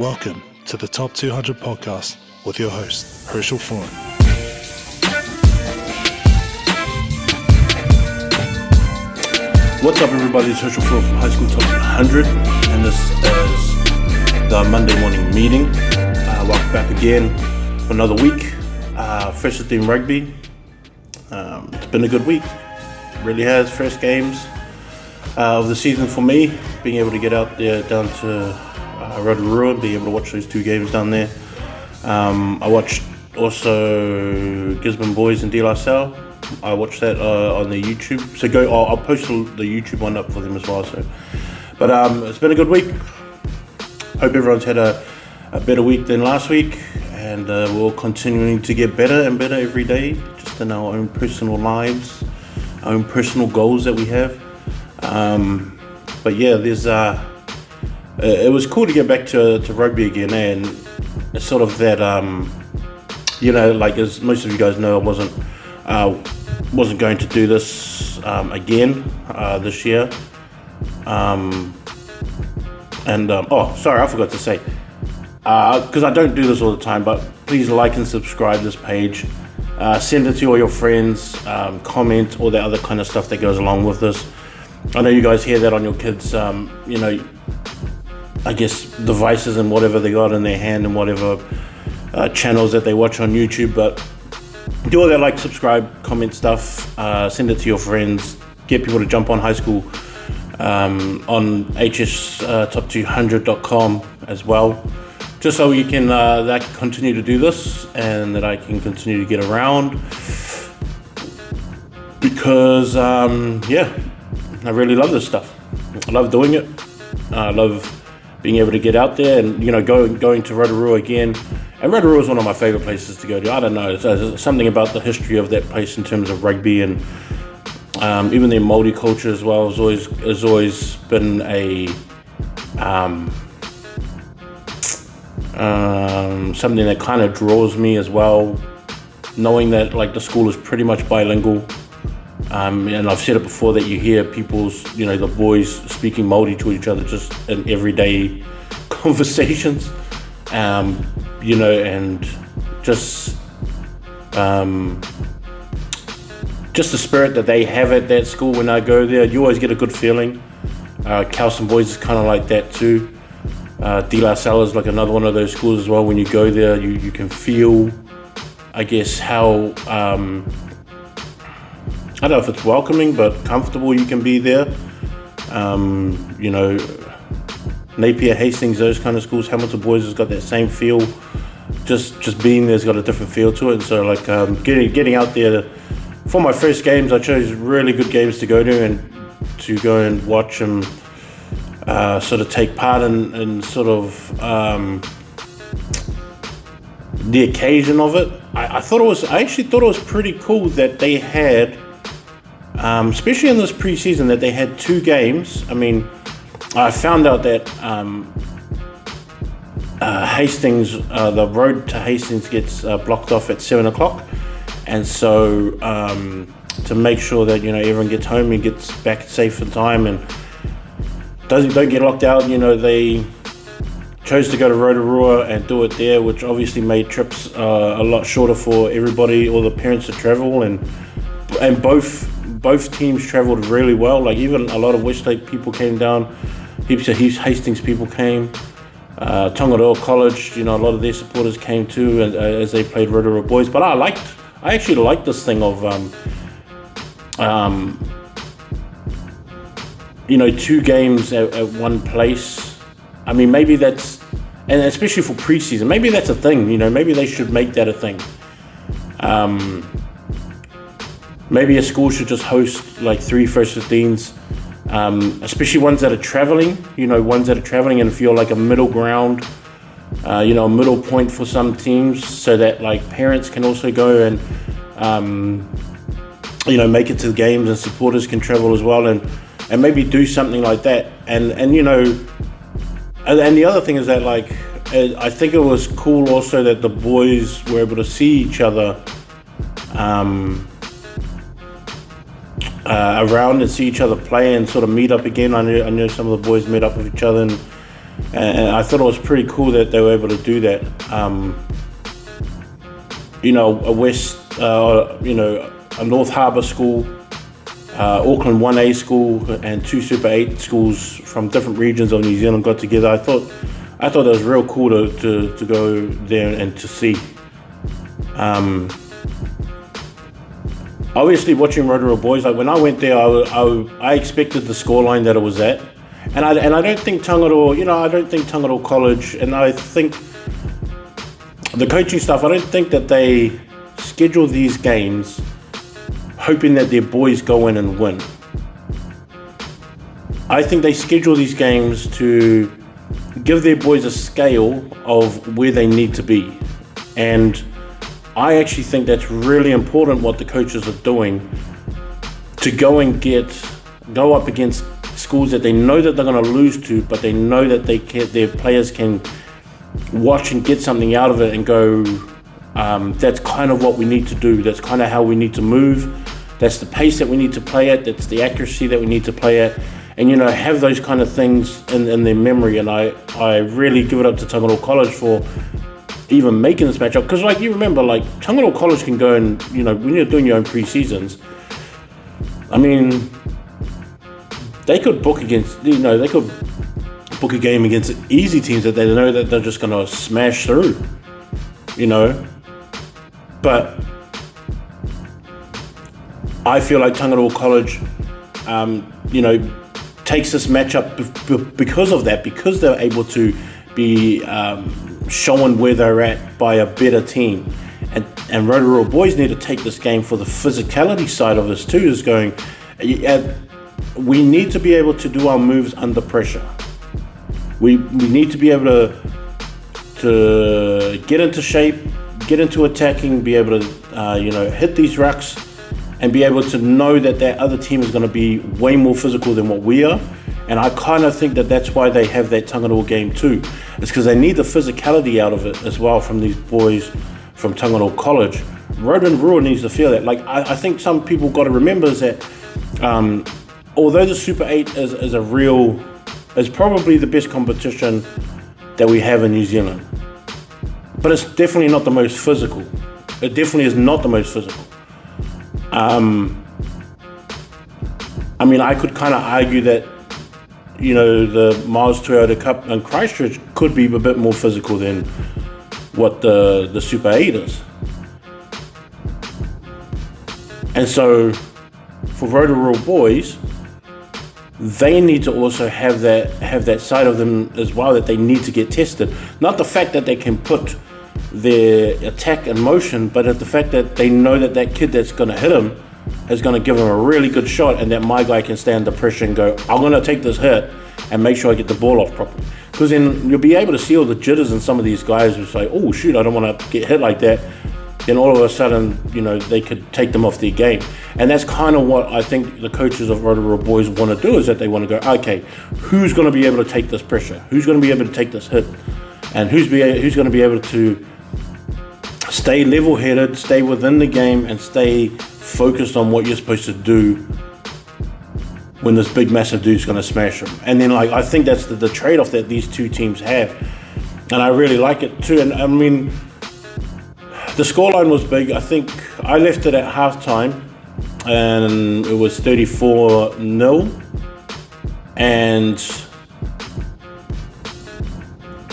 Welcome to the Top 200 podcast with your host, Herschel Foran. What's up, everybody? It's Herschel Foran from High School Top 100, and this is the Monday morning meeting. Welcome back again for another week. First team rugby. It's been a good week. It really has. First games of the season for me. Being able to get out there down to Rotorua and be able to watch those two games down there. I watched also Gisborne Boys and De La Salle. I watched that on the YouTube. So I'll post the YouTube one up for them as well. But it's been a good week. Hope everyone's had a better week than last week, and we're continuing to get better and better every day, just in our own personal lives, our own personal goals that we have. But yeah, there's it was cool to get back to rugby again, and it's sort of that like as most of you guys know, I wasn't going to do this again this year. Sorry, I forgot to say, because I don't do this all the time, but please like and subscribe this page. Send it to all your friends, comment, all that other kind of stuff that goes along with this. I know you guys hear that on your kids, I guess devices and whatever they got in their hand and whatever channels that they watch on YouTube, but do all that, like, subscribe, comment stuff, send it to your friends, get people to jump on high school on hstop200.com as well, just so you can that I can continue to do this and that I can continue to get around, because I really love this stuff. I love doing it. I love being able to get out there and going to Rotorua again. And Rotorua is one of my favorite places to go to. I don't know, there's something about the history of that place in terms of rugby, and even their Māori culture as well has always been a something that kind of draws me as well, knowing that like the school is pretty much bilingual. And I've said it before that you hear the boys speaking Māori to each other just in everyday conversations, and just the spirit that they have at that school when I go there. You always get a good feeling. Kelson Boys is kind of like that too. De La Salle is like another one of those schools as well. When you go there, you can feel, I guess, how I don't know if it's welcoming, but comfortable you can be there. Napier, Hastings, those kind of schools. Hamilton Boys has got that same feel. Just being there's got a different feel to it. And so like getting out there for my first games, I chose really good games to go to and to go and watch and sort of take part in sort of the occasion of it. I actually thought it was pretty cool that they had. Especially in this pre-season, that they had two games. I mean, I found out that Hastings, the road to Hastings gets blocked off at 7 o'clock. And so to make sure that, everyone gets home and gets back safe in time and don't get locked out, they chose to go to Rotorua and do it there, which obviously made trips a lot shorter for everybody, all the parents to travel, and both teams travelled really well. Like even a lot of Westlake people came down, heaps of Hastings people came. Tongaroa College, a lot of their supporters came too, and as they played Rotorua Boys. But I actually liked this thing of two games at one place. I mean, maybe that's, and especially for preseason, maybe that's a thing. Maybe they should make that a thing. Maybe a school should just host like 3 first 15s, especially ones that are traveling, and feel like a middle ground, a middle point for some teams, so that like parents can also go and, make it to the games, and supporters can travel as well, and maybe do something like that. And the other thing is that like, I think it was cool also that the boys were able to see each other, around and see each other play and sort of meet up again. I know some of the boys met up with each other And I thought it was pretty cool that they were able to do that. A North Harbour school, Auckland 1A school, and 2 Super 8 schools from different regions of New Zealand got together. I thought that was real cool to go there and to see. Obviously, watching Rotorua boys, like when I went there, I expected the scoreline that it was at, and I don't think Tongaroa College, and I think the coaching staff, I don't think that they schedule these games hoping that their boys go in and win. I think they schedule these games to give their boys a scale of where they need to be. And I actually think that's really important what the coaches are doing, to go up against schools that they know that they're going to lose to, but they know that their players can watch and get something out of it and go, that's kind of what we need to do. That's kind of how we need to move. That's the pace that we need to play at. That's the accuracy that we need to play at. And, have those kind of things in their memory. And I really give it up to Tongaroa College for even making this matchup. Because, you remember, Tongaroa College can go and, when you're doing your own pre-seasons, I mean, they could book against, they could book a game against easy teams that they know that they're just going to smash through, But I feel like Tongaroa College, takes this matchup because of that, because they're able to be showing where they're at by a better team. And Rotorua boys need to take this game for the physicality side of this too, is going, we need to be able to do our moves under pressure. We need to be able to get into shape, get into attacking, be able to hit these rucks, and be able to know that other team is going to be way more physical than what we are. And I kind of think that that's why they have that Tongaroa game too. It's because they need the physicality out of it as well from these boys from Tongaroa College. Rotorua needs to feel that. I think some people got to remember is that although the Super 8 is probably the best competition that we have in New Zealand, but it's definitely not the most physical. It definitely is not the most physical. I could kind of argue that, the Miles Toyota Cup and Christchurch could be a bit more physical than what the Super 8 is. And so, for Rotorua boys, they need to also have that side of them as well, that they need to get tested. Not the fact that they can put their attack in motion, but at the fact that they know that kid that's going to hit him is going to give him a really good shot, and that my guy can stay under pressure and go, I'm going to take this hit and make sure I get the ball off properly. Because then you'll be able to see all the jitters in some of these guys who say, oh shoot, I don't want to get hit like that. Then all of a sudden, they could take them off their game. And that's kind of what I think the coaches of Rotorua boys want to do, is that they want to go, okay, who's going to be able to take this pressure? Who's going to be able to take this hit? And who's going to be able to stay level-headed, stay within the game, and stay focused on what you're supposed to do when this big, massive dude's going to smash them. And then, I think that's the trade-off that these two teams have. And I really like it too. And, the scoreline was big. I think I left it at halftime, and it was 34-0. And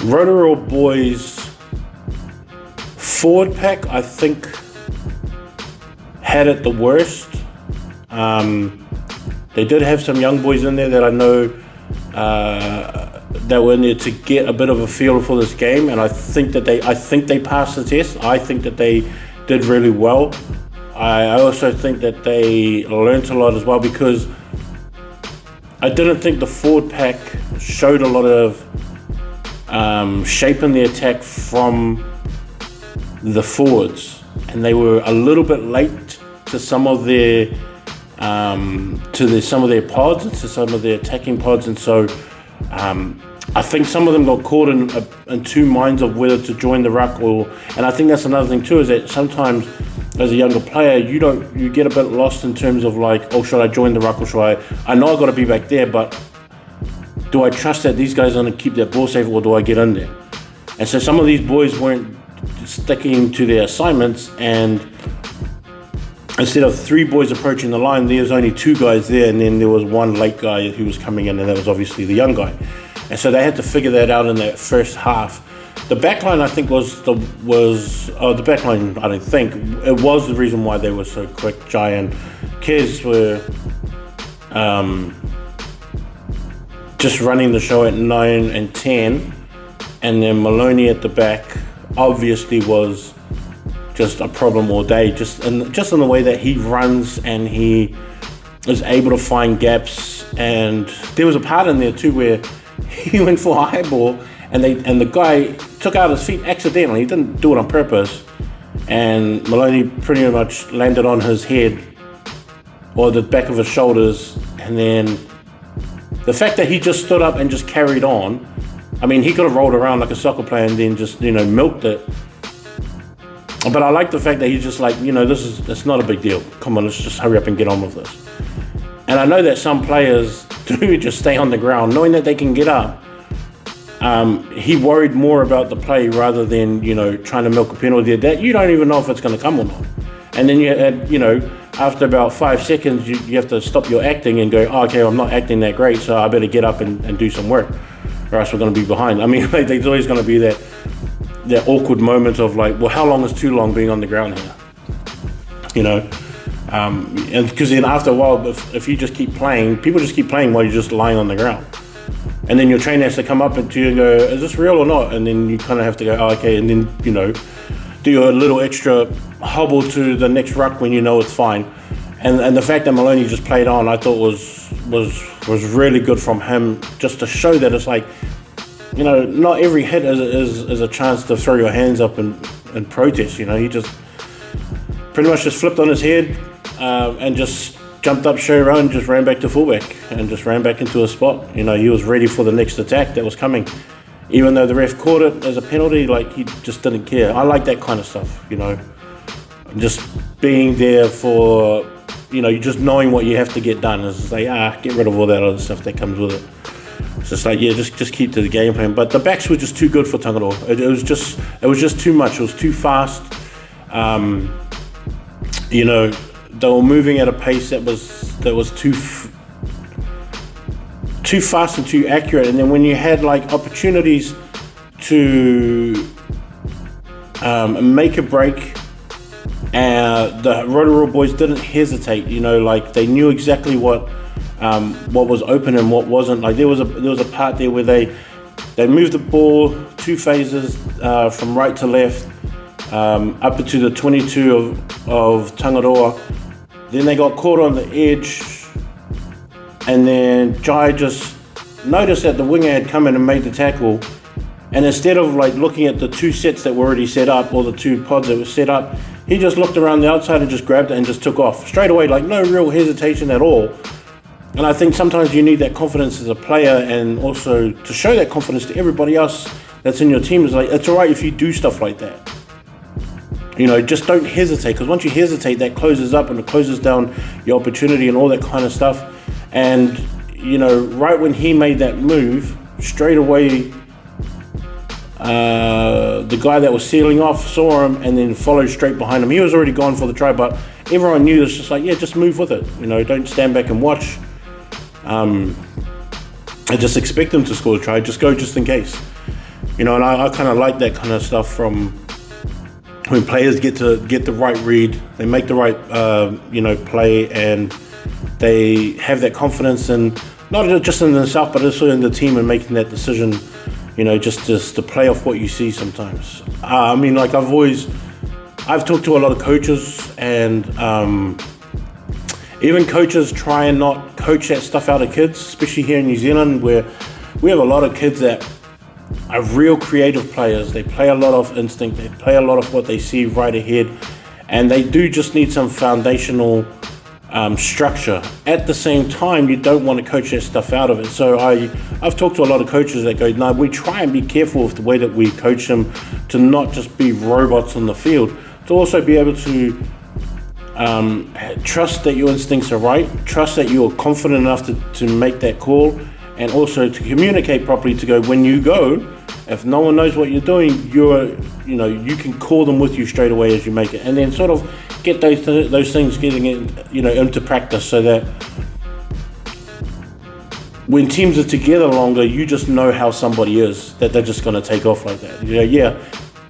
Rotorua boys forward pack, I think, had it the worst. They did have some young boys in there that I know that were in there to get a bit of a feel for this game, and I think they passed the test. I think that they did really well. I also think that they learnt a lot as well, because I didn't think the forward pack showed a lot of shape in the attack from the forwards, and they were a little bit late to some of their some of their pods, to some of their attacking pods, and so I think some of them got caught in two minds of whether to join the ruck and I think that's another thing too, is that sometimes as a younger player you get a bit lost in terms of should I join the ruck, or should I know I've got to be back there, but do I trust that these guys are going to keep that ball safe, or do I get in there? And so some of these boys weren't sticking to their assignments, and instead of 3 boys approaching the line, there was only 2 guys there, and then there was one late guy who was coming in, and that was obviously the young guy. And so they had to figure that out in that first half. The backline, I think, the backline, I don't think, it was the reason why they were so quick. Jai and Kez were just running the show at 9 and 10, and then Maloney at the back obviously was just a problem all day, just in the way that he runs and he is able to find gaps. And there was a part in there too where he went for a high ball, and the guy took out his feet accidentally. He didn't do it on purpose, and Maloney pretty much landed on his head or the back of his shoulders. And then the fact that he just stood up and just carried on, I mean, he could have rolled around like a soccer player and then just, milked it. But I like the fact that he's just like, it's not a big deal. Come on, let's just hurry up and get on with this. And I know that some players do just stay on the ground, knowing that they can get up. He worried more about the play rather than, trying to milk a penalty that you don't even know if it's going to come or not. And then you had, after about 5 seconds, you have to stop your acting and go, okay, I'm not acting that great, so I better get up and do some work, or else we're going to be behind. I mean, there's always going to be that awkward moment of like, well, how long is too long being on the ground here? And because then after a while, if you just keep playing, people just keep playing while you're just lying on the ground. And then your trainer has to come up to you and go, is this real or not? And then you kind of have to go, oh, okay, and then, do your little extra hobble to the next ruck when you know it's fine. And the fact that Maloney just played on, I thought was really good from him, just to show that it's like, not every hit is a chance to throw your hands up and protest. He just pretty much just flipped on his head and just jumped up straight around, just ran back to fullback and just ran back into a spot. He was ready for the next attack that was coming. Even though the ref caught it as a penalty, like, he just didn't care. I like that kind of stuff, just being there for, you just knowing what you have to get done. It's just like, get rid of all that other stuff that comes with it. It's just like, just keep to the game plan. But the backs were just too good for Tongaroa. It was just too much. It was too fast. They were moving at a pace that was too fast and too accurate. And then when you had like opportunities to make a break, the Rotorua boys didn't hesitate. Like, they knew exactly what was open and what wasn't. Like, there was a part there where they moved the ball 2 phases from right to left up to the 22 of Tongaroa. Then they got caught on the edge, and then Jai just noticed that the winger had come in and made the tackle, and instead of like looking at the 2 sets that were already set up, or the 2 pods that were set up, he just looked around the outside and just grabbed it and just took off straight away, like no real hesitation at all. And I think sometimes you need that confidence as a player, and also to show that confidence to everybody else that's in your team. Is like, it's all right if you do stuff like that. Just don't hesitate, because once you hesitate, that closes up and it closes down your opportunity and all that kind of stuff. And, right when he made that move, straight away, the guy that was sealing off saw him and then followed straight behind him. He was already gone for the try, but everyone knew it's just like, just move with it. Don't stand back and watch. And just expect them to score a try. Just go just in case. And I kind of like that kind of stuff from when players get the right read, they make the right play, and they have that confidence, and not just in themselves but also in the team, and making that decision, just to play off what you see sometimes. Like I've talked to a lot of coaches, and even coaches try and not coach that stuff out of kids, especially here in New Zealand, where we have a lot of kids that are real creative players. They play a lot of instinct, they play a lot of what they see right ahead, and they do just need some foundational structure. At the same time, you don't want to coach that stuff out of it. So I've talked to a lot of coaches that go, no, we try and be careful with the way that we coach them, to not just be robots on the field, to also be able to trust that your instincts are right, trust that you're confident enough to make that call, and also to communicate properly, to go, when you go, if no one knows what you're doing, you can call them with you straight away as you make it, and then sort of get those things getting into practice, so that when teams are together longer, you just know how somebody is, that they're just going to take off like that.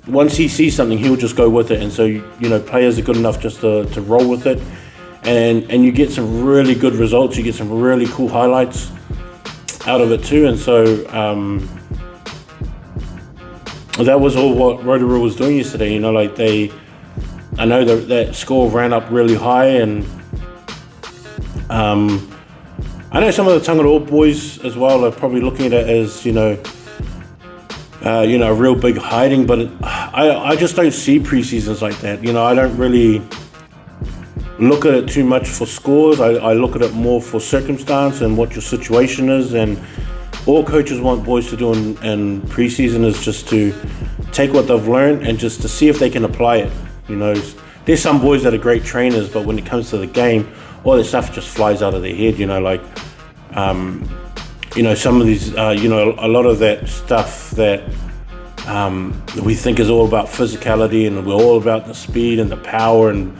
Once he sees something, he'll just go with it, and so players are good enough just to roll with it, and you get some really good results. You get some really cool highlights out of it too, and so that was all what Rotorua was doing yesterday. I know that score ran up really high, and I know some of the Tongaroa boys as well are probably looking at it as a real big hiding, but I just don't see preseasons like that. I don't really look at it too much for scores. I look at it more for circumstance and what your situation is, and all coaches want boys to do in preseason is just to take what they've learned and just to see if they can apply it. There's some boys that are great trainers, but when it comes to the game, all this stuff just flies out of their head. Some of these, a lot of that stuff that we think is all about physicality, and we're all about the speed and the power and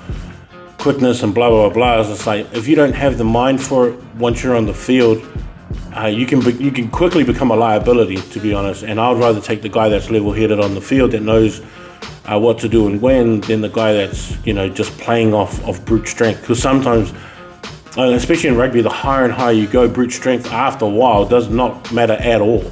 quickness and blah blah blah. It's just like, if you don't have the mind for it once you're on the field, you can quickly become a liability, to be honest. And I would rather take the guy that's level-headed on the field, that knows what to do and when, than the guy that's just playing off brute strength. Because sometimes, especially in rugby, the higher and higher you go, brute strength after a while does not matter at all.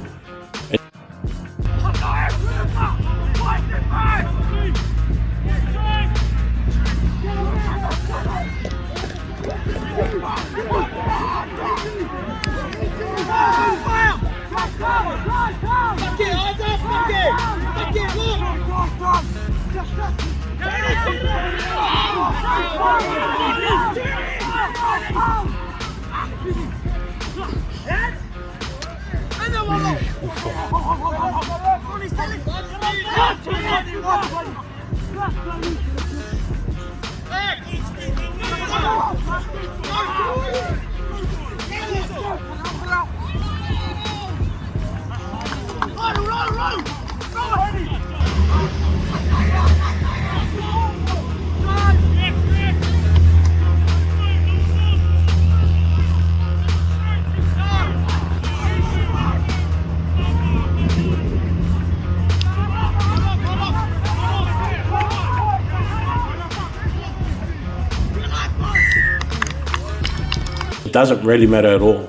It doesn't really matter at all.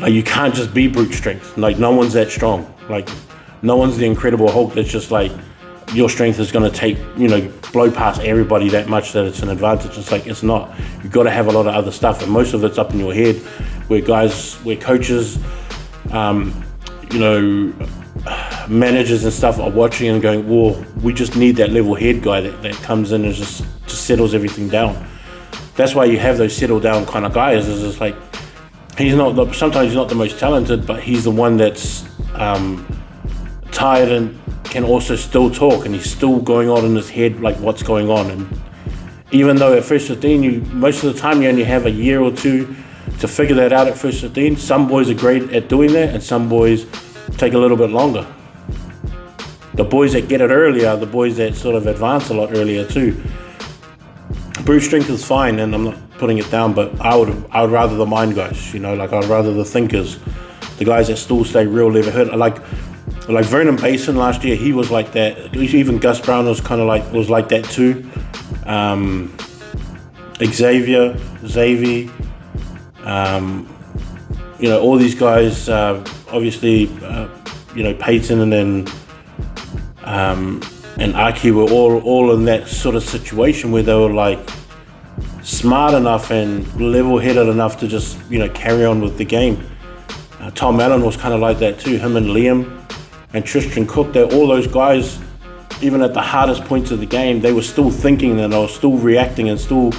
You can't just be brute strength. No one's that strong. No one's the Incredible Hulk that's just your strength is going to blow past everybody that much that it's an advantage. It's not. You've got to have a lot of other stuff, and most of it's up in your head, where coaches, managers and stuff are watching and going, well, we just need that level head guy that comes in and just settles everything down. That's why you have those settle down kind of guys. It's just sometimes he's not the most talented, but he's the one that's tired and can also still talk, and he's still going on in his head what's going on. And even though at first 15, most of the time you only have a year or two to figure that out at first 15, some boys are great at doing that, and some boys take a little bit longer. The boys that get it earlier are the boys that sort of advance a lot earlier too. Brute strength is fine, and I'm not putting it down, but I would rather the mind guys, I'd rather the thinkers, the guys that still stay real level-headed. Like Vernon Basin last year, he was like that. Even Gus Brown was kind of like that too. Xavier, all these guys, obviously, Peyton and Aki were all in that sort of situation where they were smart enough and level-headed enough to just carry on with the game. Tom Allen was kind of like that too. Him and Liam and Tristan Cook, all those guys, even at the hardest points of the game, they were still thinking and they were still reacting and still,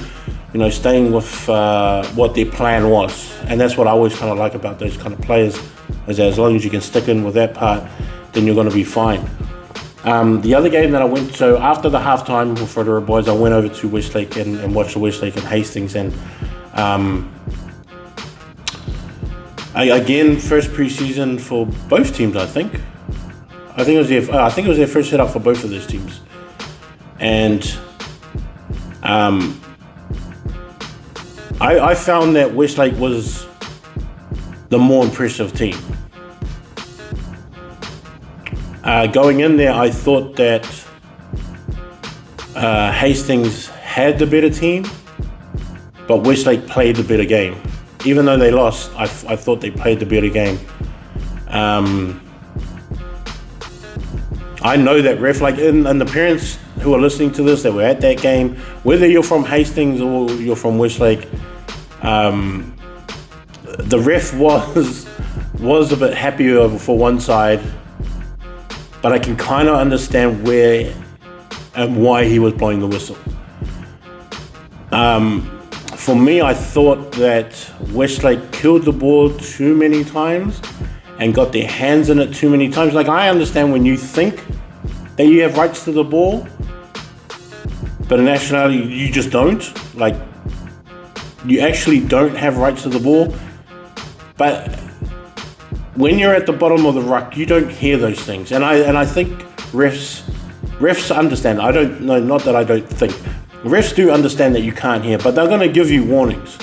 staying with what their plan was. And that's what I always kind of like about those kind of players, is that as long as you can stick in with that part, then you're going to be fine. The other game that I went to, after the halftime with Rotorua boys, I went over to Westlake and watched the Westlake and Hastings, and Again, first preseason for both teams. I think it was their first setup for both of those teams, and I found that Westlake was the more impressive team. Going in there, I thought that Hastings had the better team, but Westlake played the better game. Even though they lost, I thought they played the better game. I know that ref, and the parents who are listening to this that were at that game, whether you're from Hastings or you're from Westlake, the ref was a bit happier for one side, but I can kind of understand where and why he was blowing the whistle. For me, I thought that Westlake killed the ball too many times and got their hands in it too many times. I understand when you think that you have rights to the ball, but in actuality, you just don't. You actually don't have rights to the ball. But when you're at the bottom of the ruck, you don't hear those things. And I think refs understand. I don't know, not that I don't think. Refs do understand that you can't hear, but they're going to give you warnings.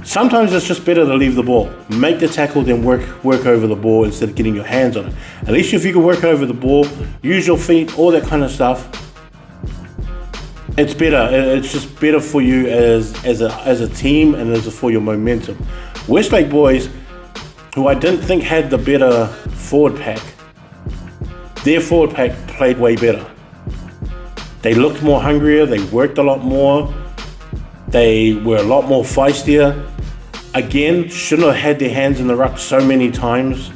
Sometimes it's just better to leave the ball. Make the tackle, then work over the ball instead of getting your hands on it. At least if you can work over the ball, use your feet, all that kind of stuff, it's better. It's just better for you as a team and as for your momentum. Westlake boys, who I didn't think had the better forward pack, their forward pack played way better. They looked more hungrier, they worked a lot more, they were a lot more feistier. Again, shouldn't have had their hands in the ruck so many times,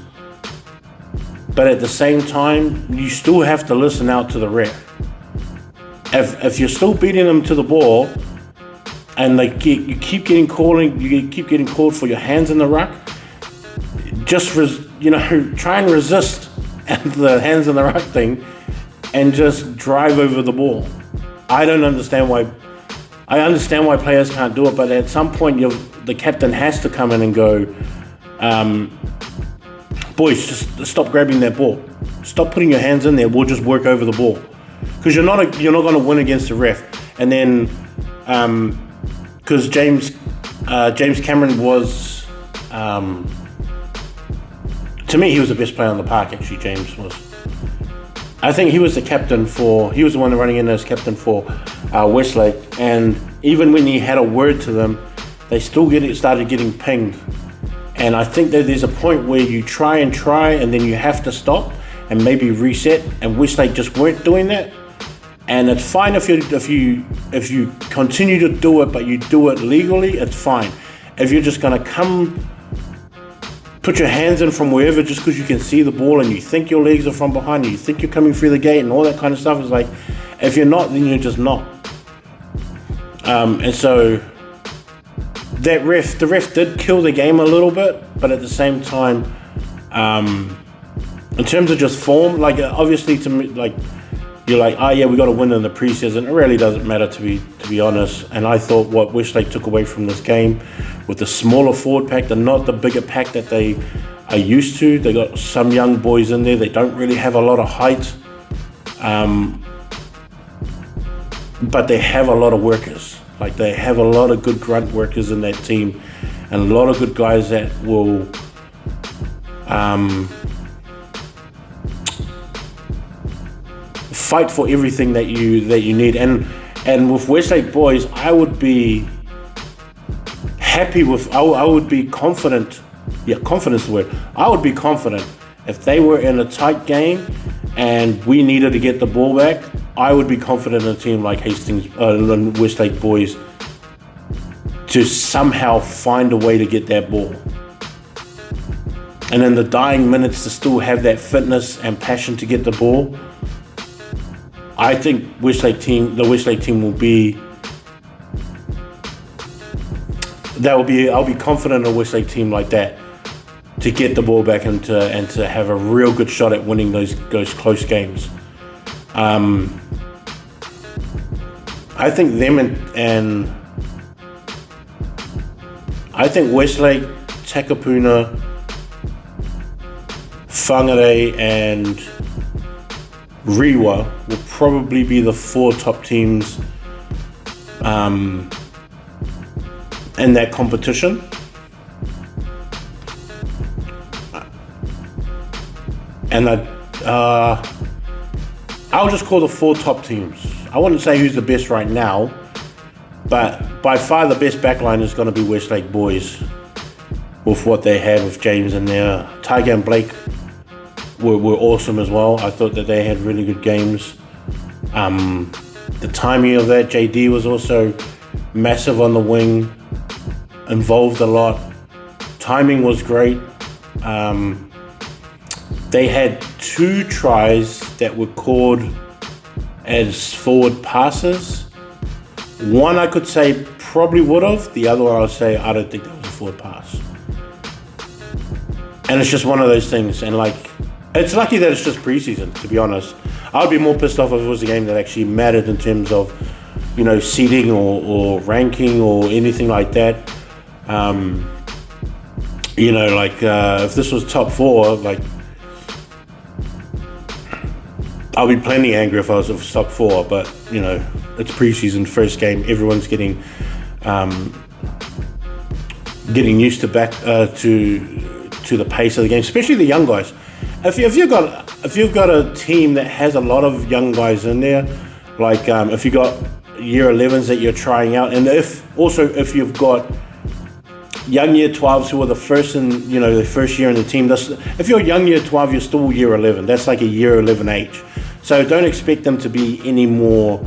but at the same time, you still have to listen out to the ref. If you're still beating them to the ball, and you keep getting called for your hands in the ruck, just try and resist the hands in the ruck thing, and just drive over the ball. I don't understand why. I understand why players can't do it, but at some point, the captain has to come in and go, boys, just stop grabbing that ball. Stop putting your hands in there. We'll just work over the ball, because you're not going to win against the ref. And then, because James Cameron was, to me, he was the best player on the park. Actually, James was. I think he was the one running in as captain for Westlake, and even when he had a word to them, they still started getting pinged. And I think that there's a point where you try, and then you have to stop and maybe reset, and Westlake just weren't doing that. And it's fine if you continue to do it, but you do it legally, it's fine. If you're just gonna put your hands in from wherever just because you can see the ball and you think your legs are from behind you, you think you're coming through the gate and all that kind of stuff, is like, if you're not, then you're just not. And so the ref did kill the game a little bit, but at the same time, in terms of just form, obviously to me, you're like, oh yeah, we got to win in the preseason. It really doesn't matter, to be honest. And I thought what Westlake took away from this game, with the smaller forward pack, not the bigger pack that they are used to. They got some young boys in there. They don't really have a lot of height, but they have a lot of workers. They have a lot of good grunt workers in that team, and a lot of good guys that will fight for everything that you need. And with Westlake boys, I would be happy with. I would be confident. Yeah, confidence is the word. I would be confident if they were in a tight game and we needed to get the ball back. I would be confident in a team like Hastings and Westlake boys to somehow find a way to get that ball. And in the dying minutes to still have that fitness and passion to get the ball. I think the Westlake team will be. I'll be confident in a Westlake team like that to get the ball back and to have a real good shot at winning those close games. I think them and I think Westlake Takapuna, Whangarei, and Rewa will probably be the 4 top teams in that competition. And I'll just call the 4 top teams. I wouldn't say who's the best right now, but by far the best backline is going to be Westlake boys with what they had with James in there. Tiger and Blake were awesome as well. I thought that they had really good games. The timing of that, JD was also massive on the wing, involved a lot. Timing was great. They had 2 tries that were called as forward passes. One I could say probably would have. The other I would say I don't think that was a forward pass. And it's just one of those things. And it's lucky that it's just preseason, to be honest. I'd be more pissed off if it was a game that actually mattered in terms of, seeding or ranking or anything like that. If this was top 4, I'll be plenty angry if I was top 4, but it's preseason, first game. Everyone's getting used to back to the pace of the game, especially the young guys. If you've got a team that has a lot of young guys in there, if you got year 11s that you're trying out, and if you've got young year 12s who are the first the first year in the team. If you're young year 12, you're still year 11. That's like a year 11 age. So don't expect them to be any more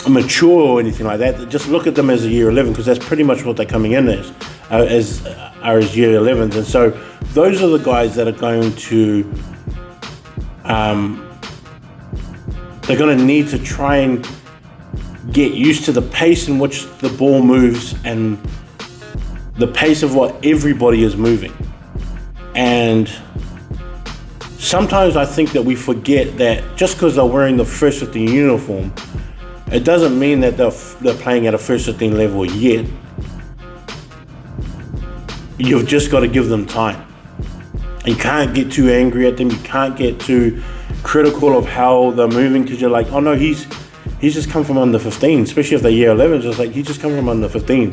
mature or anything like that. Just look at them as a year 11, because that's pretty much what they're coming in as year 11s. And so those are the guys that are going to they're going to need to try and get used to the pace in which the ball moves and the pace of what everybody is moving. And sometimes I think that we forget that just because they're wearing the first 15 uniform, it doesn't mean that they're playing at a first 15 level yet. You've just got to give them time. You can't get too angry at them. You can't get too critical of how they're moving, because you're like, oh no, he's just come from under 15, especially if they're year 11. Just like, he's just come from under 15.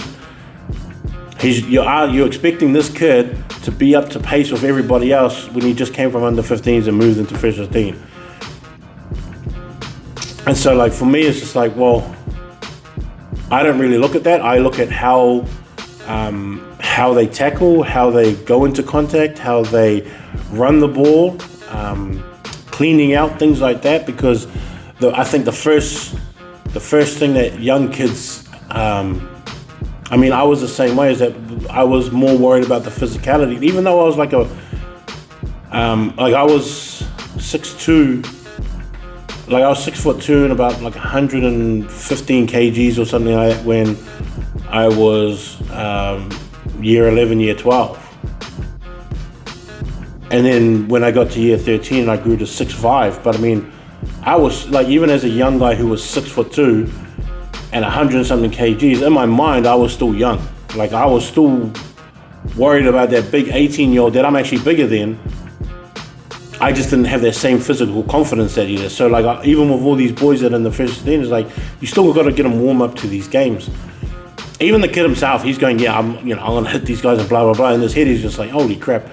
You're expecting this kid to be up to pace with everybody else when he just came from under 15s and moved into first 15. And so for me, it's just well, I don't really look at that. I look at how they tackle, how they go into contact, how they run the ball, cleaning out, things like that, because I think the first thing that young kids, I was the same way, is that I was more worried about the physicality. Even though I was I was 6'2", I was 6'2" and about 115 kgs or something like that when I was year 11, year 12. And then when I got to year 13, I grew to 6'5". But I was even as a young guy who was 6'2" and 100 and something kgs, in my mind, I was still young. I was still worried about that big 18-year-old that I'm actually bigger than. I just didn't have that same physical confidence that he does. So even with all these boys that are in the first 15, it's you still got to get them warm up to these games. Even the kid himself, he's going, yeah, I'm gonna hit these guys and blah blah blah. In his head, he's just holy crap.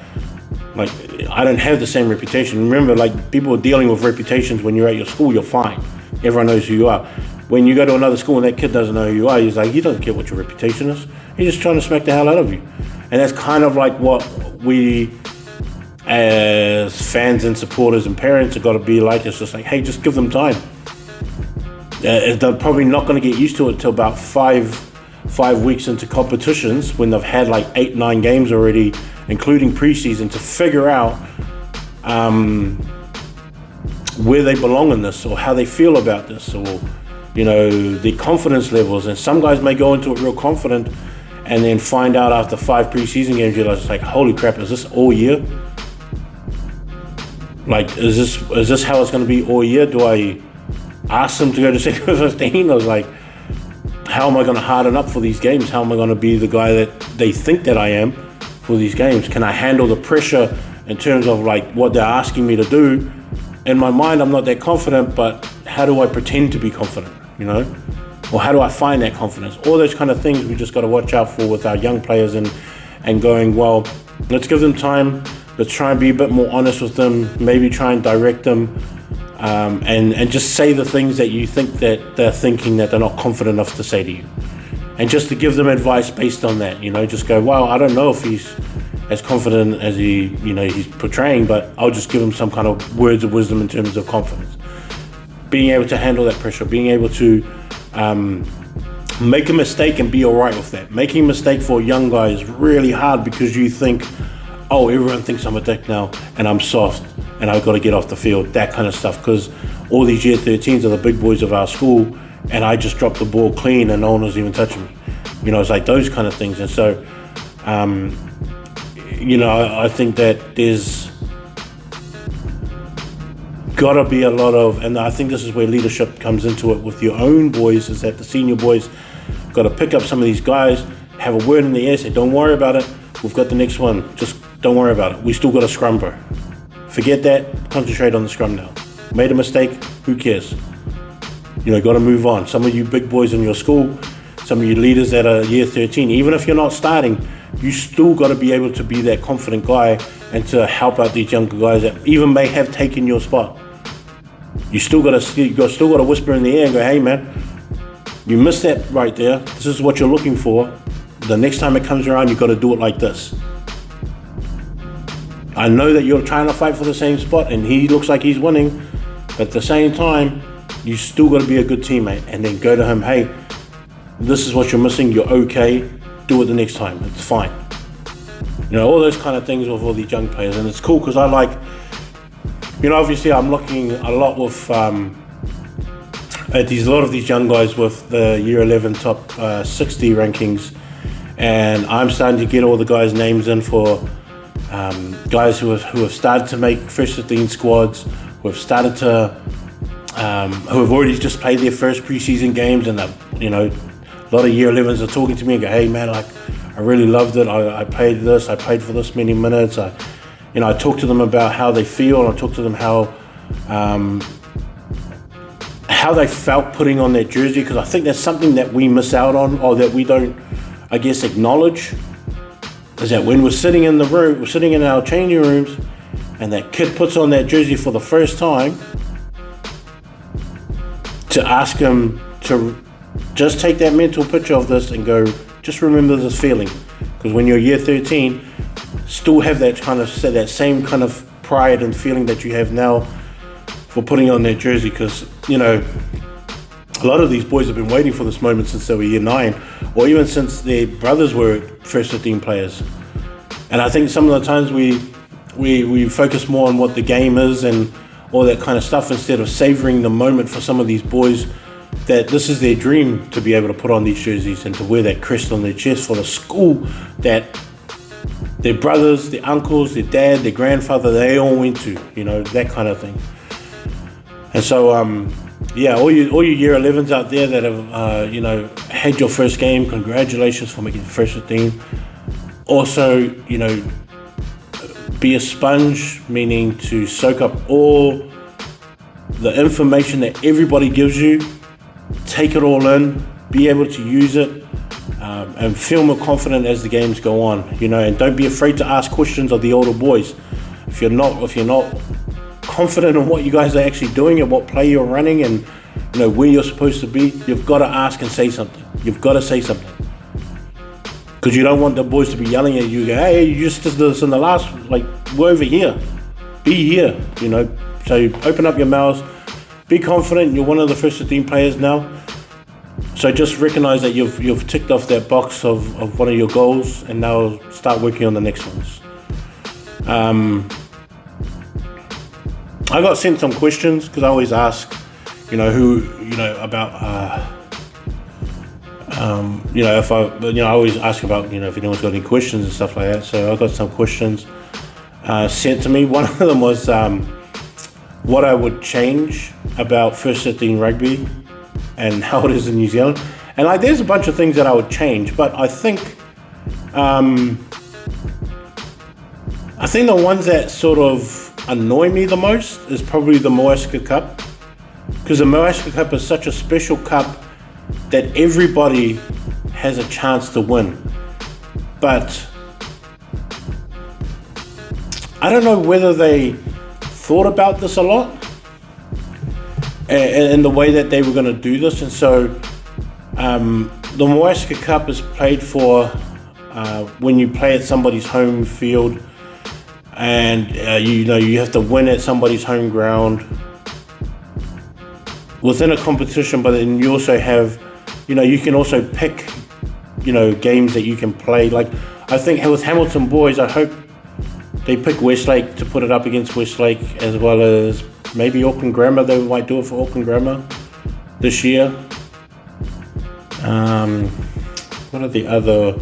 I don't have the same reputation. Remember, people are dealing with reputations when you're at your school, you're fine. Everyone knows who you are. When you go to another school and that kid doesn't know who you are, he's he doesn't care what your reputation is. He's just trying to smack the hell out of you. And that's kind of what we, as fans and supporters and parents, have got to be like. It's just hey, just give them time. They're probably not going to get used to it until about five weeks into competitions, when they've had 8-9 games already, including preseason, to figure out where they belong in this, or how they feel about this, or the confidence levels. And some guys may go into it real confident and then find out after 5 preseason games, you're just holy crap, is this all year? Is this how it's going to be all year? Do I ask them to go to 6 or 15? I was how am I going to harden up for these games? How am I going to be the guy that they think that I am for these games? Can I handle the pressure in terms of like what they're asking me to do? In my mind, I'm not that confident, but how do I pretend to be confident, Or how do I find that confidence? All those kind of things we just got to watch out for with our young players and going, well, let's give them time. Let's try and be a bit more honest with them, maybe try and direct them, and just say the things that you think that they're thinking that they're not confident enough to say to you. And just to give them advice based on that, just go, well, I don't know if he's as confident as he's portraying, but I'll just give him some kind of words of wisdom in terms of confidence. Being able to handle that pressure, being able to make a mistake and be all right with that. Making a mistake for a young guy is really hard because you think, oh, everyone thinks I'm a dick now and I'm soft and I've got to get off the field, that kind of stuff, because all these year 13s are the big boys of our school and I just dropped the ball clean and no one was even touching me. It's like those kind of things. And so, I think that there's got to be a lot of, and I think this is where leadership comes into it with your own boys, is that the senior boys got to pick up some of these guys, have a word in the air, say, don't worry about it, we've got the next one, just don't worry about it, we still got a scrum, bro. Forget that, concentrate on the scrum now. Made a mistake, who cares? Got to move on. Some of you big boys in your school, some of you leaders that are year 13, even if you're not starting, you still got to be able to be that confident guy and to help out these younger guys that even may have taken your spot. You still got to whisper in the air and go, hey man, you missed that right there. This is what you're looking for. The next time it comes around, you got to do it like this. I know that you're trying to fight for the same spot and he looks like he's winning, but at the same time, you still got to be a good teammate and then go to him, hey, this is what you're missing, you're okay, do it the next time, it's fine. All those kind of things with all these young players. And it's cool because I like, obviously I'm looking a lot with at a lot of these young guys with the year 11 top 60 rankings, and I'm starting to get all the guys' names in for guys who have started to make first 15 squads, who have started to who have already just played their first preseason games, and a lot of year 11s are talking to me and go, hey man, I really loved it. I played this. I played for this many minutes. I talk to them about how they feel, and I talk to them how they felt putting on that jersey, because I think that's something that we miss out on, or that we don't, I guess, acknowledge, is that when we're sitting in the room, we're sitting in our changing rooms, and that kid puts on that jersey for the first time, to ask him to just take that mental picture of this and go, just remember this feeling, because when you're year 13, still have that that same kind of pride and feeling that you have now for putting on that jersey, because a lot of these boys have been waiting for this moment since they were year 9, or even since their brothers were first 15 players. And I think some of the times we focus more on what the game is and all that kind of stuff, instead of savoring the moment for some of these boys, that this is their dream to be able to put on these jerseys and to wear that crest on their chest for the school that their brothers, their uncles, their dad, their grandfather, they all went to, that kind of thing. And so, all you year 11s out there that have, had your first game, congratulations for making the first 15. Also, be a sponge, meaning to soak up all the information that everybody gives you, take it all in, be able to use it, and feel more confident as the games go on, and don't be afraid to ask questions of the older boys. If you're not confident in what you guys are actually doing and what play you're running and where you're supposed to be, you've got to ask and say something. You've got to say something, because you don't want the boys to be yelling at you, go, hey, you just did this in the last, we're over here, be here, so open up your mouths, be confident. You're one of the first 15 players now, so just recognize that you've ticked off that box of one of your goals, and now start working on the next ones. I got sent some questions, because I always ask, about, if I always ask about, if anyone's got any questions and stuff like that. So I got some questions sent to me. One of them was what I would change about first 15 rugby and how it is in New Zealand. And like, there's a bunch of things that I would change, but I think the ones that sort of annoy me the most is probably the Moeska Cup, because the Moeska Cup is such a special cup that everybody has a chance to win. But I don't know whether they thought about this a lot in the way that they were going to do this. And so the Moeska Cup is played for when you play at somebody's home field, and you have to win at somebody's home ground within a competition. But then you also have, you can also pick, games that you can play. Like, I think with Hamilton boys, I hope they pick Westlake to put it up against Westlake, as well as maybe Auckland Grammar. They might do it for Auckland Grammar this year. What are the other?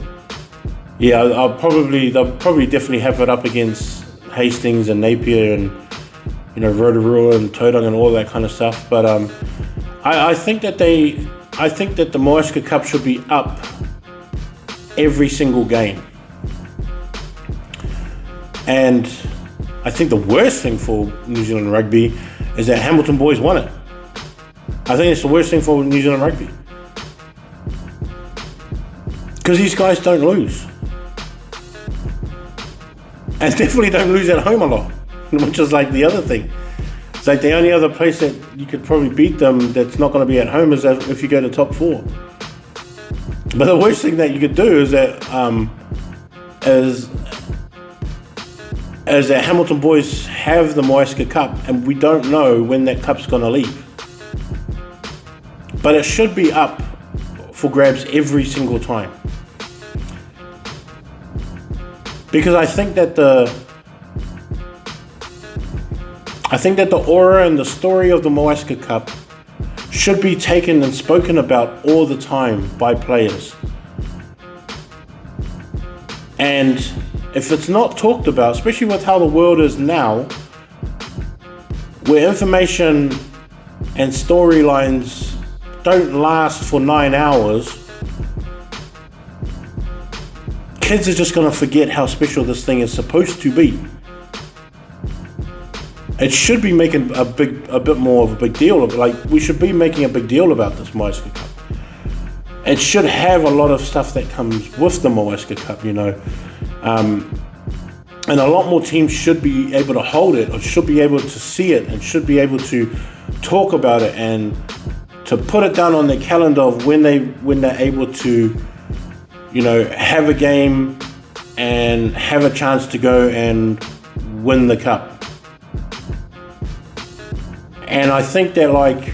Yeah, they'll probably definitely have it up against Hastings and Napier and Rotorua and Tauranga and all that kind of stuff. But I think that the Moeska Cup should be up every single game. And I think the worst thing for New Zealand Rugby is that Hamilton boys won it. I think it's the worst thing for New Zealand Rugby, because these guys don't lose, and definitely don't lose at home a lot, which is like the other thing. It's like the only other place that you could probably beat them that's not going to be at home is if you go to top 4. But the worst thing that you could do is that as the Hamilton boys have the Moeska Cup, and we don't know when that cup's going to leave. But it should be up for grabs every single time. Because I think that the aura and the story of the Moeska Cup should be taken and spoken about all the time by players. And if it's not talked about, especially with how the world is now, where information and storylines don't last for 9 hours, kids are just going to forget how special this thing is supposed to be. It should be making a bit more of a big deal of it. Like, we should be making a big deal about this Moeska Cup. It should have a lot of stuff that comes with the Moeska Cup, and a lot more teams should be able to hold it, or should be able to see it, and should be able to talk about it, and to put it down on their calendar of when they're able to, have a game and have a chance to go and win the cup. And I think that, like,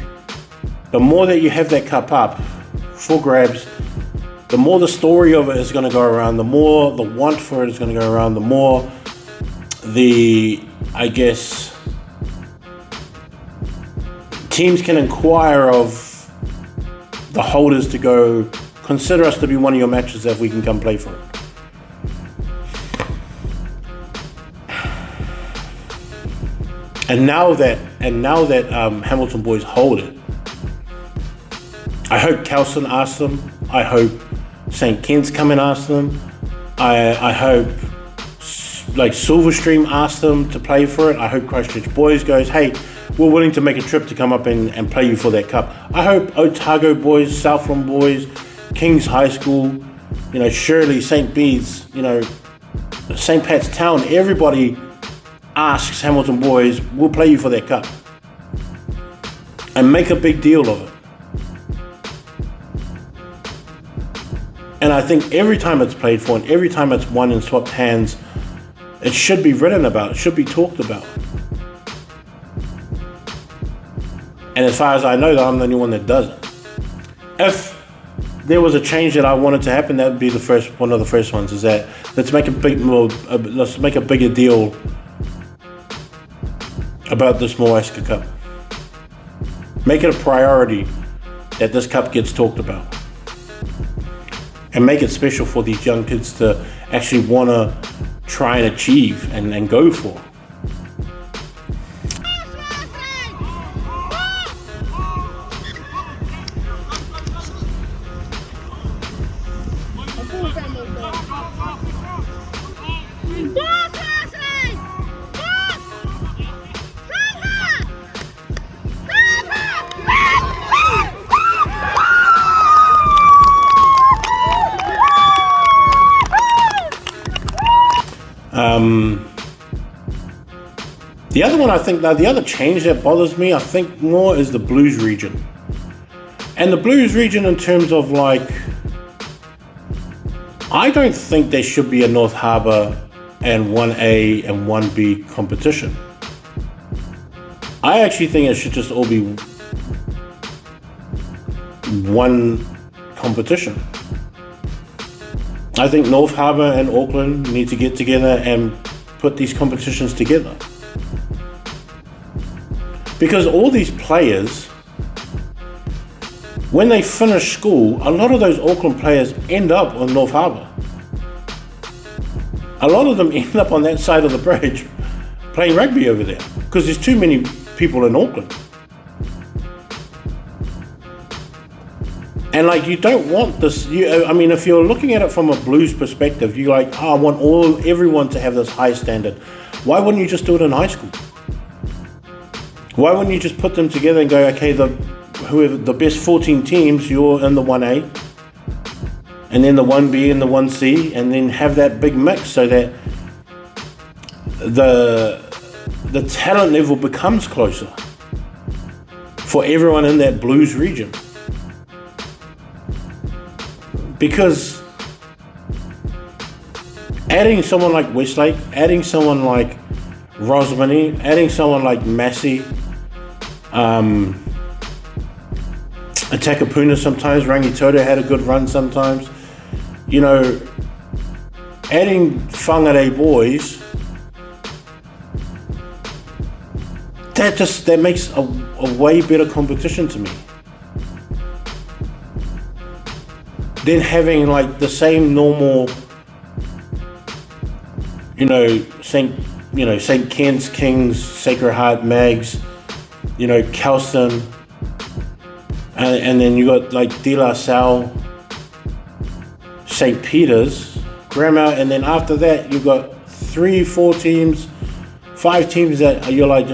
the more that you have that cup up for grabs, the more the story of it is going to go around, the more the want for it is going to go around, the more teams can inquire of the holders to go, consider us to be one of your matches if we can come play for it. And now that Hamilton boys hold it, I hope Kelson asks them. I hope St. Kitts come and ask them. I hope like Silverstream asks them to play for it. I hope Christchurch boys goes, hey, we're willing to make a trip to come up and play you for that cup. I hope Otago boys, Southland boys, King's High School, Shirley, St. Bede's, St. Pat's Town, everybody asks Hamilton boys, we'll play you for that cup. And make a big deal of it. And I think every time it's played for and every time it's won and swapped hands, it should be written about, it should be talked about. And as far as I know, I'm the only one that does it. If there was a change that I wanted to happen, that would be one of the first ones, is that let's make a bigger deal about this Moeska Cup. Make it a priority that this cup gets talked about. And make it special for these young kids to actually want to try and achieve and go for. The other one, I think, the other change that bothers me, I think more is the Blues region. And the Blues region in terms of like, I don't think there should be a North Harbour and 1A and 1B competition. I actually think it should just all be one competition. I think North Harbour and Auckland need to get together and put these competitions together. Because all these players, when they finish school, a lot of those Auckland players end up on North Harbour. A lot of them end up on that side of the bridge playing rugby over there because there's too many people in Auckland. And like, you don't want this, if you're looking at it from a Blues perspective, you're like, I want everyone to have this high standard. Why wouldn't you just do it in high school? Why wouldn't you just put them together and go, okay, whoever the best 14 teams, you're in the 1A, and then the 1B and the 1C, and then have that big mix so that the talent level becomes closer for everyone in that Blues region. Because adding someone like Westlake, adding someone like Rosmini, adding someone like Massey, Atakapuna sometimes, Rangitoto had a good run sometimes. Adding Whangarei boys, that makes a way better competition to me. Than having like the same normal, St. Ken's Kings, Sacred Heart Mags, Kelston, and then you got like De La Salle, St. Peter's, Grammar, and then after that you got 3, 4 teams, 5 teams that you're like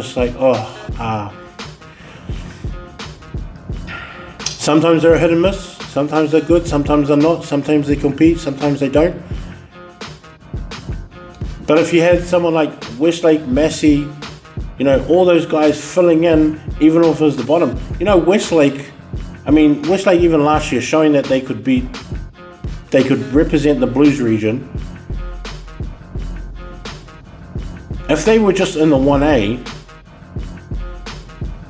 sometimes they're a hit and miss, sometimes they're good, sometimes they're not, sometimes they compete, sometimes they don't. But if you had someone like Westlake, Massey, all those guys filling in, even if it was the bottom. Westlake even last year showing that they could represent the Blues region. If they were just in the 1A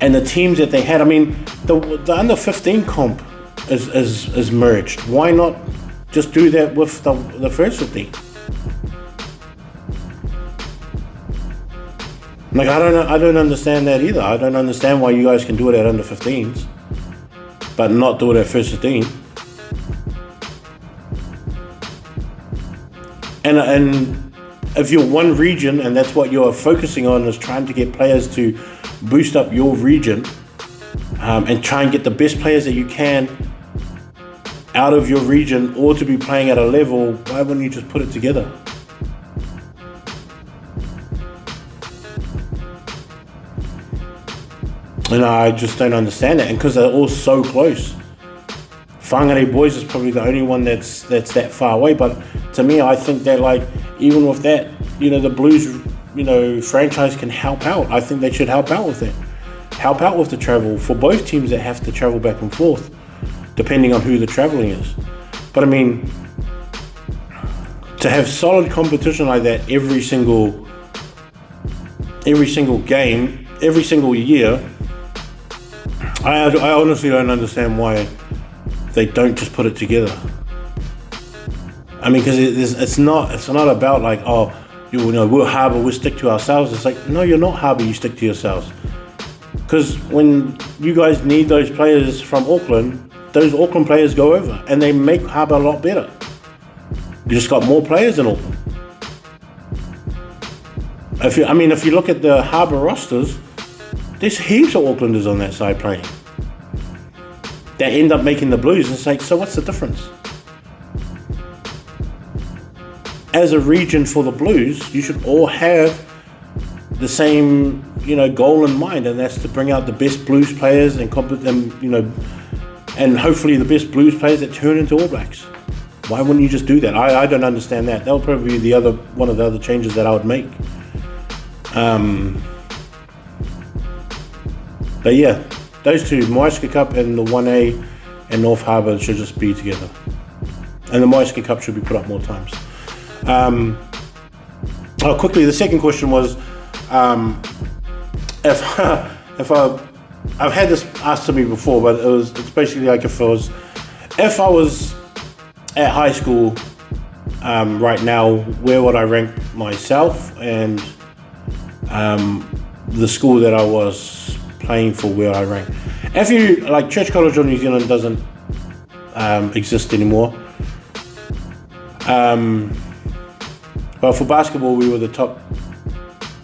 and the teams that they had, the under 15 comp is merged. Why not just do that with the first 15? Like, I don't understand that either. I don't understand why you guys can do it at under 15s, but not do it at first 15. And if you're one region and that's what you're focusing on is trying to get players to boost up your region, and try and get the best players that you can out of your region or to be playing at a level, why wouldn't you just put it together? I just don't understand that, and because they're all so close. Whangarei boys is probably the only one that's that far away, but to me, I think that like even with that, the Blues, franchise can help out. I think they should help out with that. Help out with the travel for both teams that have to travel back and forth, depending on who the traveling is. But to have solid competition like that every single game, every single year, I honestly don't understand why they don't just put it together. Because it's not about like, we're Harbour, we'll stick to ourselves. It's like, no, you're not Harbour, you stick to yourselves. Because when you guys need those players from Auckland, those Auckland players go over and they make Harbour a lot better. You just got more players in Auckland. If you look at the Harbour rosters, there's heaps of Aucklanders on that side playing that end up making the Blues. It's like, so what's the difference? As a region for the Blues, you should all have the same, goal in mind, and that's to bring out the best Blues players and hopefully the best Blues players that turn into All Blacks. Why wouldn't you just do that? I don't understand that. That would probably be one of the other changes that I would make. But yeah, those two, Moeska Cup and the 1A and North Harbour should just be together. And the Moeska Cup should be put up more times. Quickly, the second question was, if I've had this asked to me before, but it's basically like if I was at high school right now, where would I rank myself, and the school that I was playing for, where I rank. If you like, Church College of New Zealand doesn't exist anymore. But for basketball, we were the top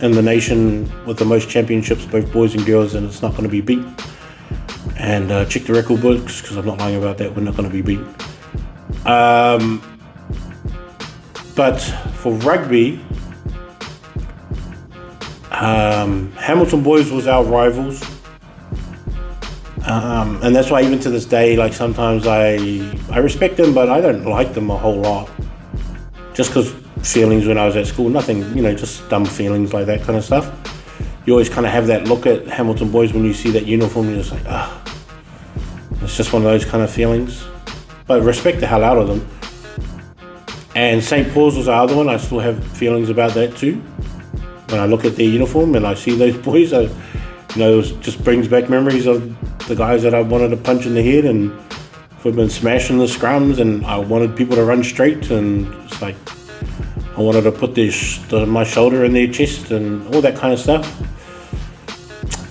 in the nation with the most championships, both boys and girls, and it's not going to be beat. And check the record books, because I'm not lying about that, we're not going to be beat. But for rugby, Hamilton boys was our rivals. And that's why even to this day, like sometimes I respect them, but I don't like them a whole lot. Just because feelings when I was at school, nothing, just dumb feelings like that kind of stuff. You always kind of have that look at Hamilton boys when you see that uniform, you're just like, it's just one of those kind of feelings. But respect the hell out of them. And St. Paul's was the other one. I still have feelings about that too. When I look at their uniform and I see those boys, it just brings back memories of the guys that I wanted to punch in the head, and we've been smashing the scrums, and I wanted people to run straight, and it's like I wanted to put my shoulder in their chest and all that kind of stuff.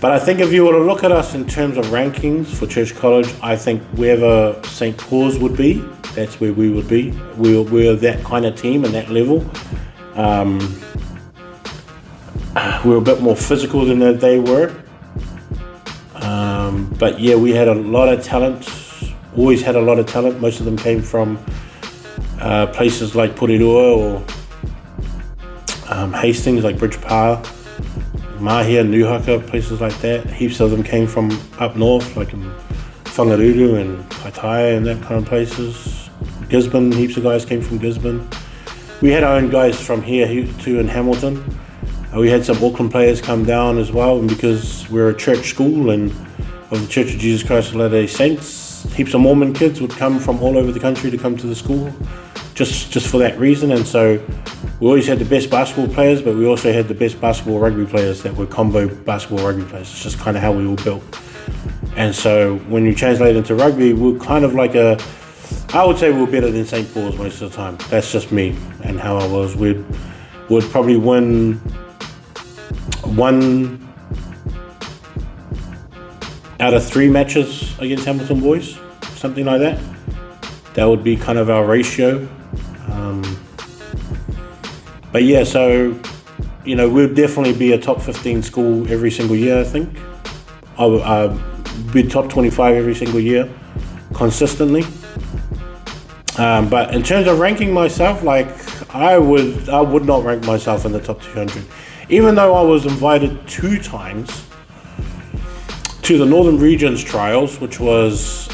But I think if you were to look at us in terms of rankings for Church College, I think wherever St. Paul's would be, that's where we would be. We're that kind of team and that level. We're a bit more physical than they were. But yeah, we had a lot of talent, always had a lot of talent. Most of them came from places like Porirua or Hastings, like Bridge Power, Mahia, Nuhaka, places like that. Heaps of them came from up north, like in Tongaroa and Kaitaia and that kind of places. Gisborne, heaps of guys came from Gisborne. We had our own guys from here too in Hamilton. We had some Auckland players come down as well, and because we're a church school and of the Church of Jesus Christ of Latter-day Saints, heaps of Mormon kids would come from all over the country to come to the school just for that reason. And so we always had the best basketball players, but we also had the best basketball rugby players that were combo basketball rugby players. It's just kind of how we were built. And so when you translate into rugby, we're kind of like I would say we're better than St. Paul's most of the time. That's just me and how I was. We'd probably win one out of 3 matches against Hamilton boys, something like that. That would be kind of our ratio. But yeah, so we'll definitely be a top 15 school every single year, I think. I'll be top 25 every single year, consistently. But in terms of ranking myself, like I would not rank myself in the top 200. Even though I was invited 2 times to the Northern Regions trials, which was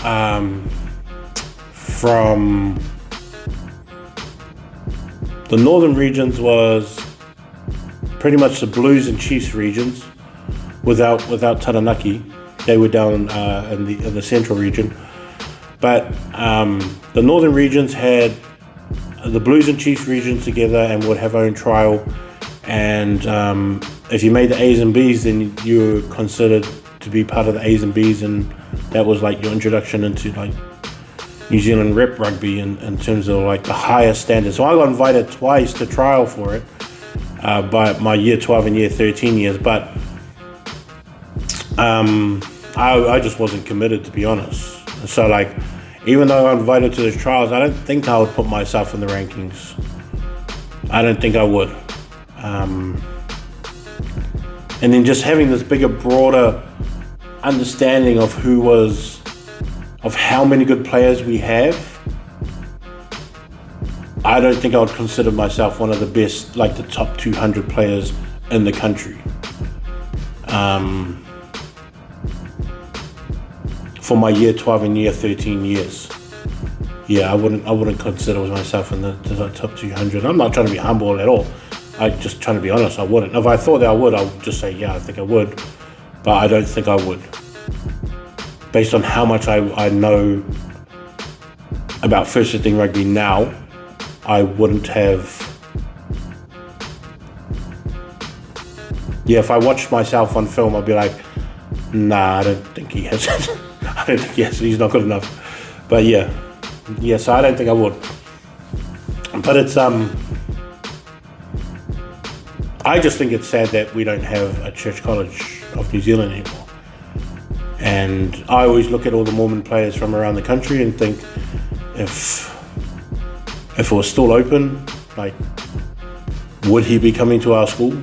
from the Northern Regions was pretty much the Blues and Chiefs regions without Taranaki. They were down in the Central region. But the Northern Regions had the Blues and Chiefs regions together and would have their own trial. And if you made the A's and B's, then you were considered to be part of the A's and B's, and that was like your introduction into like New Zealand rep rugby in terms of like the highest standards. So I got invited twice to trial for it by my year 12 and year 13 years, but I just wasn't committed, to be honest. So like, even though I got invited to those trials, I don't think I would put myself in the rankings. I don't think I would. And then just having this bigger, broader understanding of how many good players we have, I don't think I would consider myself one of the best, like the top 200 players in the country. For my year 12 and year 13 years. yeah, I wouldn't consider myself in the top 200. I'm not trying to be humble at all. I'm just trying to be honest. I wouldn't. If I thought that I would just say, yeah, I think I would. But I don't think I would. Based on how much I know about first 15 rugby now, I wouldn't have. Yeah, if I watched myself on film, I'd be like, nah, I don't think he has it. I don't think he has it. He's not good enough. But yeah, so I don't think I would. But it's I just think it's sad that we don't have a Church College of New Zealand anymore. And I always look at all the Mormon players from around the country and think, if it was still open, like, would he be coming to our school?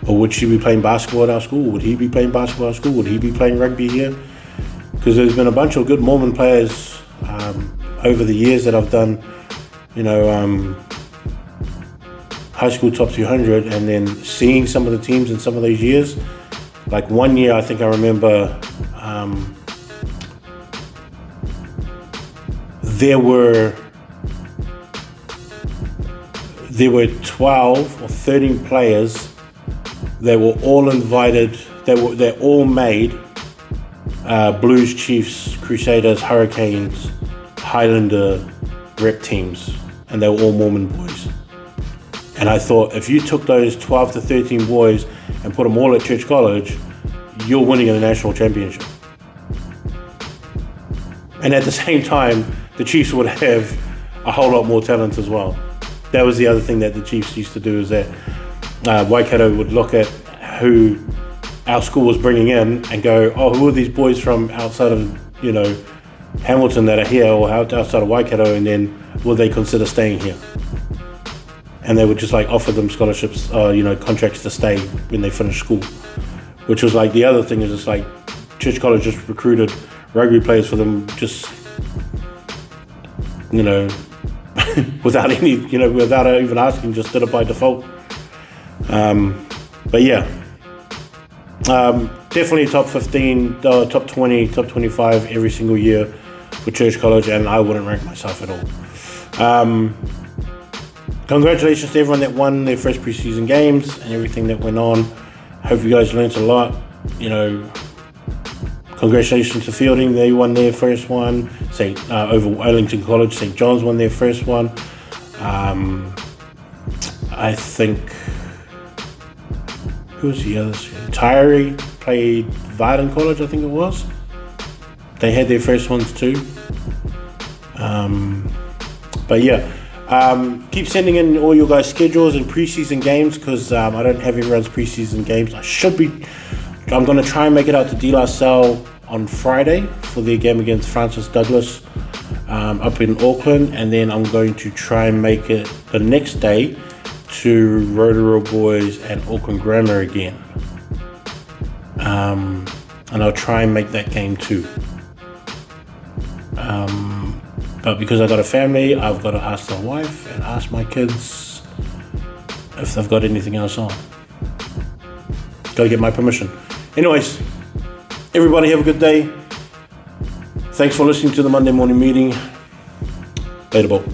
Or would she be playing basketball at our school? Would he be playing basketball at our school? Would he be playing rugby here? Because there's been a bunch of good Mormon players over the years that I've done, high school top 200, and then seeing some of the teams in some of those years. Like one year, I think I remember there were 12 or 13 players that were all invited. They all made Blues, Chiefs, Crusaders, Hurricanes, Highlander rep teams, and they were all Mormon boys. And I thought, if you took those 12 to 13 boys and put them all at Church College, you're winning a national championship. And at the same time, the Chiefs would have a whole lot more talent as well. That was the other thing that the Chiefs used to do, is that Waikato would look at who our school was bringing in and go, oh, who are these boys from outside of, Hamilton that are here, or outside of Waikato, and then will they consider staying here? And they would just offer them scholarships, contracts to stay when they finish school. Which was the other thing, is it's Church College just recruited rugby players for them, just, without even asking, just did it by default. But yeah, definitely top 15, top 20, top 25 every single year for Church College, and I wouldn't rank myself at all. Congratulations to everyone that won their first preseason games and everything that went on. Hope you guys learned a lot. Congratulations to Fielding, they won their first one. Over Wellington College, St. John's won their first one. I think, who was the other? Tyree played Varden College, I think it was. They had their first ones too. But yeah, keep sending in all your guys' schedules and preseason games, because I don't have everyone's preseason games. I'm going to try and make it out to De La Salle on Friday for their game against Francis Douglas up in Auckland, and then I'm going to try and make it the next day to Rotorua Boys and Auckland Grammar again. And I'll try and make that game too. But because I've got a family, I've got to ask the wife and ask my kids if they've got anything else on. Gotta get my permission. Anyways, everybody have a good day. Thanks for listening to the Monday morning meeting. Later, ball.